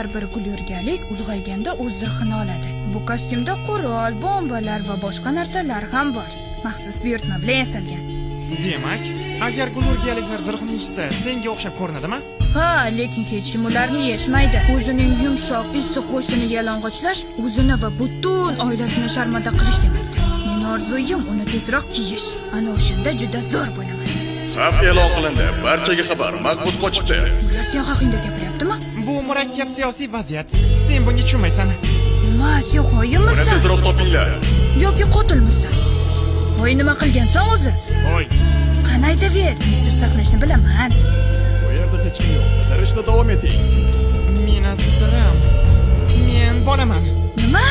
har bir gulurgalik ulg'ayganda o'z zirhini oladi. Bu kostyumda qurol, bombalar va boshqa narsalar ham bor. Maxsus buyurtma bilan yasalgan. Demak, agar gulurgiyaliklar zirhni yechsa, senga o'xshab ko'rinadimi? Ha, lekin hech kim ularni yechmaydi. O'zining yumshoq, issiq go'shtini yalang'ochlash, o'zini va butun oilasini sharmanda qilish demakdir. Men orzuyim uni tezroq kiyish. Ana o'shanda juda zo'r bo'laman. Xavf e'lon qilindi. Barchaga xabar. Maqbus qochibdi. Versiya haqingda gapiryaptimi? Bu murakkab siyosiy vaziyat. Sen bunga tushunmaysan. Nima, sen Uni xoinmisan tezroq topinglar. yoki qotilmisan? Voy, nima qilgansan o'zi? Voy, Qani aytaver, men sir saqlashni bilaman. bu yerda hech kim yo'q. Qidirishda davom eting. Men asram. Men bolaman. Nima?